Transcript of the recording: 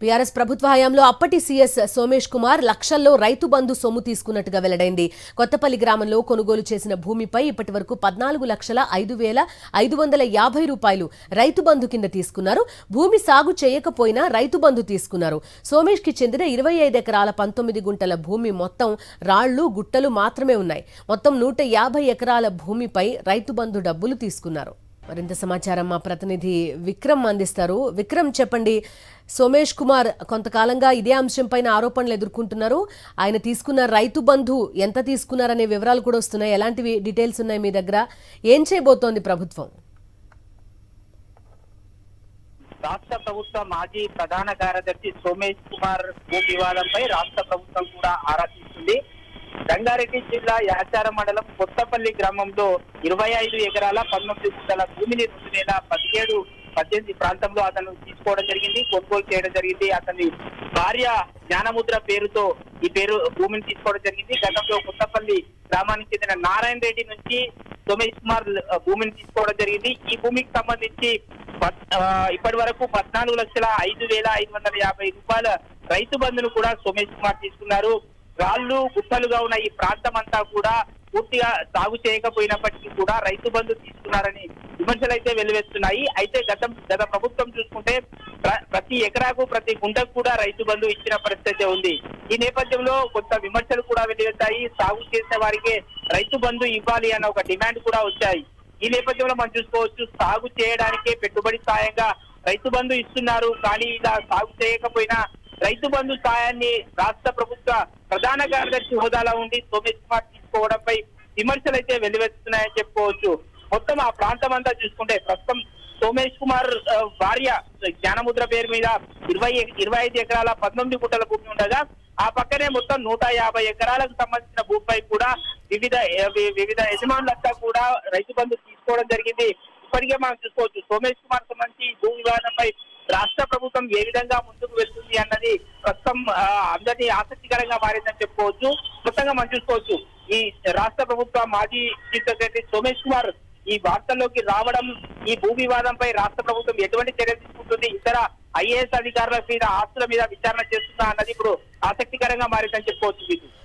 BRS ప్రభుత్వ హయాంలో అప్పటి సీఎస్ సోమేష్ కుమార్ లక్షల్లో రైతు బంధు సొమ్ము తీసుకున్నట్టుగా వెల్లడైంది. కొత్తపల్లి గ్రామంలో కొనుగోలు చేసిన భూమిపై ఇప్పటివరకు 14,05,550 రూపాయలు రైతు బంధు కింద తీసుకున్నారు. భూమి సాగు చేయకపోయినా రైతు బంధు తీసుకున్నారు. సోమేష్ కి చెందిన 25 ఎకరాల 19 గుంటల భూమి మొత్తం రాళ్లు గుట్టలు మాత్రమే ఉన్నాయి. మొత్తం 150 ఎకరాల భూమిపై రైతు బంధు డబ్బులు తీసుకున్నారు. మరింత సమాచారం మా ప్రతినిధి విక్రమ్ అందిస్తారు. విక్రమ్, చెప్పండి. సోమేష్ కుమార్ కొంతకాలంగా ఇదే అంశంపైన ఆరోపణలు ఎదుర్కొంటున్నారు. ఆయన తీసుకున్న రైతు బంధు ఎంత తీసుకున్నారనే వివరాలు కూడా వస్తున్నాయి. ఎలాంటి డీటెయిల్స్ ఉన్నాయి మీ దగ్గర? ఏం చేయబోతోంది ప్రభుత్వం? రాష్ట్ర ప్రభుత్వ మాజీ ప్రధాన కార్యదర్శి సోమేష్ కుమార్ భూ వివాదంపై రాష్ట్ర ప్రభుత్వం కూడా ఆరా తీస్తుంది. రంగారెడ్డి జిల్లా యాచారం మండలం కొత్తపల్లి గ్రామంలో 25 ఎకరాల 19 గుంటల భూమిని 2017-18 ప్రాంతంలో అతను తీసుకోవడం జరిగింది, కొనుగోలు చేయడం జరిగింది. అతని భార్య జ్ఞానముద్ర పేరుతో ఈ భూమిని తీసుకోవడం జరిగింది. గతంలో కొత్తపల్లి గ్రామానికి చెందిన నారాయణ రెడ్డి నుంచి సోమేష్ కుమార్ భూమిని తీసుకోవడం జరిగింది. ఈ భూమికి సంబంధించి ఇప్పటి వరకు 14,05,550 రూపాయల రైతు బంధును కూడా సోమేష్ కుమార్ తీసుకున్నారు. రాళ్లు గుట్టలుగా ఉన్న ఈ ప్రాంతం అంతా కూడా పూర్తిగా సాగు చేయకపోయినప్పటికీ కూడా రైతు బంధు తీసుకున్నారని విమర్శలు అయితే వెల్లువెత్తున్నాయి. అయితే గత ప్రభుత్వం చూసుకుంటే ప్రతి ఎకరాకు ప్రతి గుంటకు కూడా రైతు బంధు ఇచ్చిన పరిస్థితి ఉంది. ఈ నేపథ్యంలో కొంత విమర్శలు కూడా వెల్లువెత్తాయి. సాగు చేసే వారికే రైతు బంధు ఇవ్వాలి అన్న ఒక డిమాండ్ కూడా వచ్చాయి. ఈ నేపథ్యంలో మనం చూసుకోవచ్చు, సాగు చేయడానికే పెట్టుబడి సాయంగా రైతు బంధు ఇస్తున్నారు. కానీ ఇలా సాగు చేయకపోయినా రైతు బంధు సాయాన్ని రాష్ట్ర ప్రభుత్వ ప్రధాన కార్యదర్శి హోదాలో ఉండి సోమేష్ కుమార్ తీసుకోవడంపై విమర్శలు అయితే వెల్లువెత్తుతున్నాయని చెప్పుకోవచ్చు. మొత్తం ఆ ప్రాంతం అంతా చూసుకుంటే ప్రస్తుతం సోమేష్ కుమార్ భార్య జ్ఞానముద్ర పేరు మీద 25 ఎకరాల 19 గుంటల భూమి ఉండగా ఆ పక్కనే మొత్తం 150 ఎకరాలకు సంబంధించిన భూమిపై కూడా వివిధ యజమానులంతా కూడా రైతు బంధు తీసుకోవడం జరిగింది. ఇప్పటికే మనం చూసుకోవచ్చు, సోమేష్ కుమార్ సంబంధించి భూ వివాదంపై రాష్ట్ర ప్రభుత్వం ఏ విధంగా ముందుకు వెళ్తుంది అన్నది ప్రస్తుతం అందరినీ ఆసక్తికరంగా మారిందని చెప్పుకోవచ్చు. మొత్తంగా మనం చూసుకోవచ్చు, ఈ రాష్ట్ర ప్రభుత్వ మాజీ చీఫ్ సెక్రటరీ సోమేష్ కుమార్ ఈ వార్తల్లోకి రావడం, ఈ భూ వివాదంపై రాష్ట్ర ప్రభుత్వం ఎటువంటి చర్యలు తీసుకుంటుంది, ఇతర ఐఏఎస్ అధికారుల మీద ఆస్తుల మీద విచారణ చేస్తుందా అన్నది ఇప్పుడు ఆసక్తికరంగా మారిందని చెప్పుకోవచ్చు.